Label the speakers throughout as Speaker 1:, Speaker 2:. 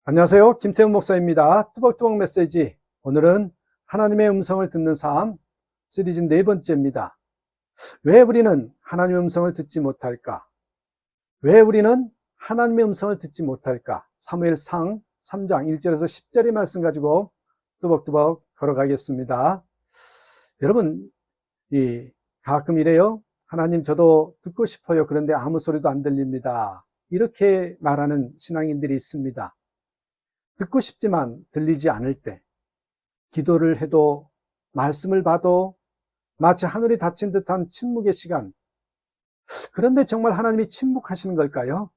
Speaker 1: 안녕하세요. 김태훈 목사입니다. 뚜벅뚜벅 메시지. 오늘은 하나님의 음성을 듣는 삶 시리즈 네 번째입니다. 왜 우리는 하나님의 음성을 듣지 못할까? 왜 우리는 하나님의 음성을 듣지 못할까? 사무엘상 3장 1절에서 10절의 말씀 가지고 뚜벅뚜벅 걸어가겠습니다. 여러분, 가끔 이래요. 하나님, 저도 듣고 싶어요. 그런데 아무 소리도 안 들립니다. 이렇게 말하는 신앙인들이 있습니다. 듣고 싶지만 들리지 않을 때, 기도를 해도 말씀을 봐도 마치 하늘이 닫힌 듯한 침묵의 시간. 그런데 정말 하나님이 침묵하시는 걸까요?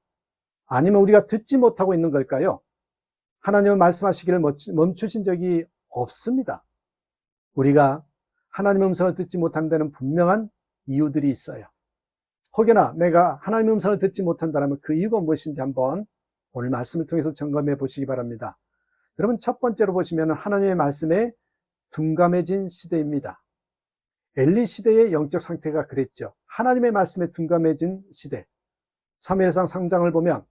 Speaker 1: 아니면 우리가 듣지 못하고 있는 걸까요? 하나님은 말씀하시기를 멈추신 적이 없습니다. 우리가 하나님의 음성을 듣지 못하는 데는 분명한 이유들이 있어요. 혹여나 내가 하나님의 음성을 듣지 못한다면 그 이유가 무엇인지 한번 오늘 말씀을 통해서 점검해 보시기 바랍니다. 여러분, 첫 번째로 보시면 하나님의 말씀에 둔감해진 시대입니다. 엘리 시대의 영적 상태가 그랬죠. 하나님의 말씀에 둔감해진 시대. 사무엘상 3장을 보면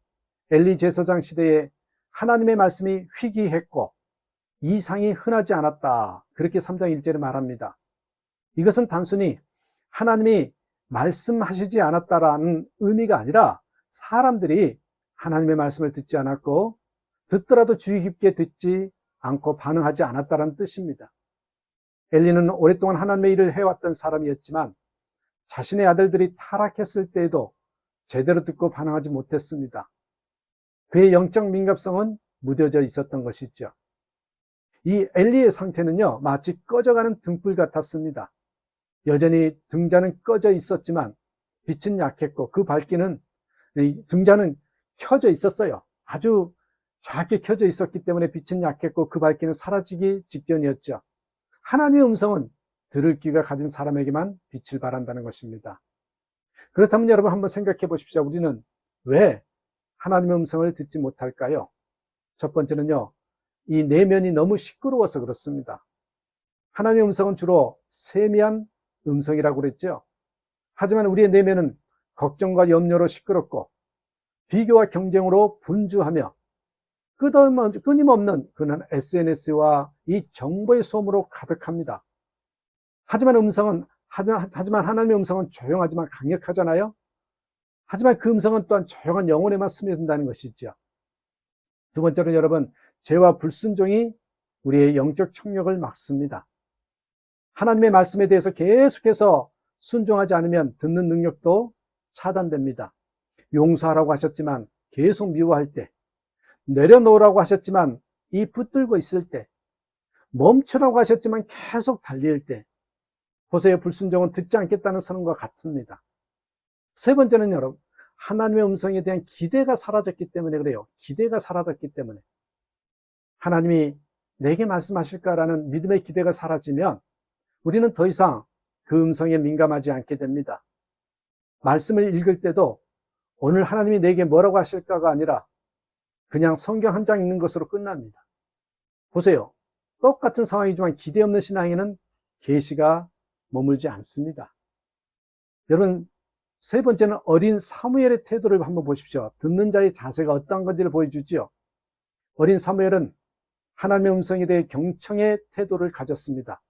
Speaker 1: 엘리 제사장 시대에 하나님의 말씀이 희귀했고 이상이 흔하지 않았다. 그렇게 3장 1절에 말합니다. 이것은 단순히 하나님이 말씀하시지 않았다라는 의미가 아니라 사람들이 하나님의 말씀을 듣지 않았고 듣더라도 주의 깊게 듣지 않고 반응하지 않았다는 뜻입니다. 엘리는 오랫동안 하나님의 일을 해왔던 사람이었지만 자신의 아들들이 타락했을 때에도 제대로 듣고 반응하지 못했습니다. 그의 영적 민감성은 무뎌져 있었던 것이죠. 이 엘리의 상태는요, 마치 꺼져가는 등불 같았습니다. 여전히 등잔은 꺼져 있었지만 빛은 약했고 그 밝기는, 등잔은 켜져 있었어요. 아주 작게 켜져 있었기 때문에 빛은 약했고 그 밝기는 사라지기 직전이었죠. 하나님의 음성은 들을 귀가 가진 사람에게만 빛을 발한다는 것입니다. 그렇다면 여러분 한번 생각해 보십시오. 우리는 왜 하나님의 음성을 듣지 못할까요? 첫 번째는요, 이 내면이 너무 시끄러워서 그렇습니다. 하나님의 음성은 주로 세미한 음성이라고 그랬죠. 하지만 우리의 내면은 걱정과 염려로 시끄럽고 비교와 경쟁으로 분주하며 끊임없는 그는 SNS와 이 정보의 소음으로 가득합니다. 하지만 하나님의 음성은 조용하지만 강력하잖아요. 하지만 그 음성은 또한 조용한 영혼에만 스며든다는 것이죠. 두 번째로 여러분, 죄와 불순종이 우리의 영적 청력을 막습니다. 하나님의 말씀에 대해서 계속해서 순종하지 않으면 듣는 능력도 차단됩니다. 용서하라고 하셨지만 계속 미워할 때, 내려놓으라고 하셨지만 이 붙들고 있을 때, 멈추라고 하셨지만 계속 달릴 때, 보세요. 불순종은 듣지 않겠다는 선언과 같습니다. 세 번째는 여러분, 하나님의 음성에 대한 기대가 사라졌기 때문에 그래요. 기대가 사라졌기 때문에. 하나님이 내게 말씀하실까라는 믿음의 기대가 사라지면 우리는 더 이상 그 음성에 민감하지 않게 됩니다. 말씀을 읽을 때도 오늘 하나님이 내게 뭐라고 하실까가 아니라 그냥 성경 한 장 읽는 것으로 끝납니다. 보세요. 똑같은 상황이지만 기대 없는 신앙에는 계시가 머물지 않습니다. 여러분, 세 번째는 어린 사무엘의 태도를 한번 보십시오. 듣는 자의 자세가 어떠한 건지를 보여주지요. 어린 사무엘은 하나님의 음성에 대해 경청의 태도를 가졌습니다.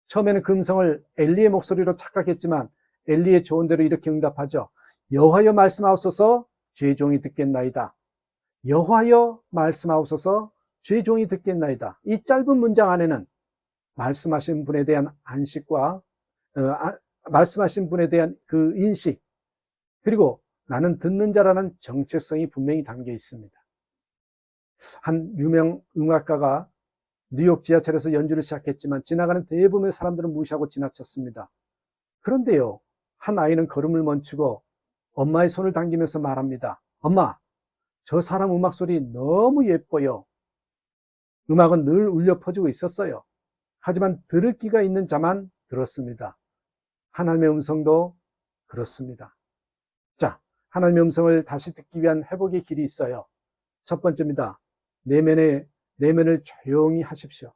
Speaker 1: 처음에는 그 음성을 엘리의 목소리로 착각했지만 엘리의 조언대로 이렇게 응답하죠. 여호와여 말씀하옵소서, 주의 종이 듣겠나이다. 여호와여 말씀하옵소서, 주의 종이 듣겠나이다. 이 짧은 문장 안에는 말씀하신 분에 대한 안식과 말씀하신 분에 대한 그 인식, 그리고 나는 듣는 자라는 정체성이 분명히 담겨 있습니다. 한 유명 음악가가 뉴욕 지하철에서 연주를 시작했지만 지나가는 대부분의 사람들은 무시하고 지나쳤습니다. 그런데요, 한 아이는 걸음을 멈추고 엄마의 손을 당기면서 말합니다. 엄마, 저 사람 음악 소리 너무 예뻐요. 음악은 늘 울려 퍼지고 있었어요. 하지만 들을 귀가 있는 자만 들었습니다. 하나님의 음성도 그렇습니다. 자, 하나님의 음성을 다시 듣기 위한 회복의 길이 있어요. 첫 번째입니다. 내면을 조용히 하십시오.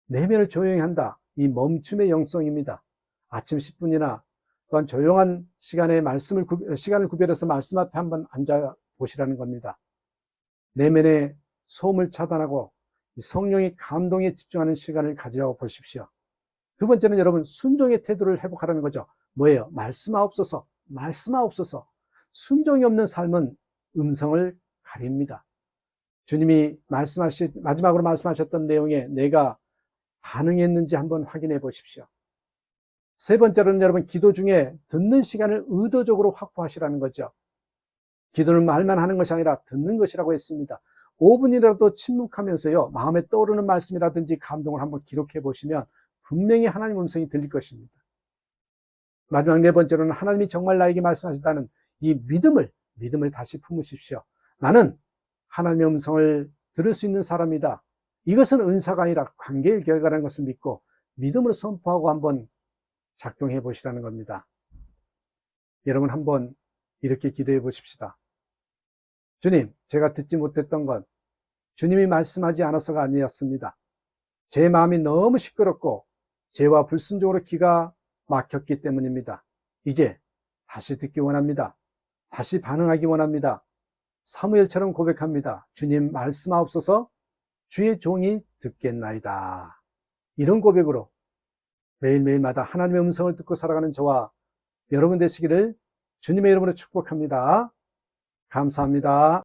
Speaker 1: 내면을 조용히 한다. 이 멈춤의 영성입니다. 아침 10분이나 또한 조용한 시간을 구별해서 말씀 앞에 한번 앉아 보시라는 겁니다. 내면의 소음을 차단하고 성령의 감동에 집중하는 시간을 가져 보십시오. 두 번째는 여러분 순종의 태도를 회복하라는 거죠. 뭐예요? 말씀하옵소서, 말씀하옵소서. 순종이 없는 삶은 음성을 가립니다. 주님이 마지막으로 말씀하셨던 내용에 내가 반응했는지 한번 확인해 보십시오. 세 번째로는 여러분 기도 중에 듣는 시간을 의도적으로 확보하시라는 거죠. 기도는 말만 하는 것이 아니라 듣는 것이라고 했습니다. 5분이라도 침묵하면서요, 마음에 떠오르는 말씀이라든지 감동을 한번 기록해 보시면 분명히 하나님 음성이 들릴 것입니다. 마지막 네 번째로는 하나님이 정말 나에게 말씀하신다는 이 믿음을 다시 품으십시오. 나는 하나님의 음성을 들을 수 있는 사람이다. 이것은 은사가 아니라 관계의 결과라는 것을 믿고 믿음으로 선포하고 한번 작동해 보시라는 겁니다. 여러분 한번 이렇게 기도해 보십시다. 주님, 제가 듣지 못했던 건 주님이 말씀하지 않아서가 아니었습니다. 제 마음이 너무 시끄럽고 죄와 불순종으로 귀가 막혔기 때문입니다. 이제 다시 듣기 원합니다. 다시 반응하기 원합니다. 사무엘처럼 고백합니다. 주님 말씀하옵소서, 주의 종이 듣겠나이다. 이런 고백으로 매일매일마다 하나님의 음성을 듣고 살아가는 저와 여러분 되시기를 주님의 이름으로 축복합니다. 감사합니다.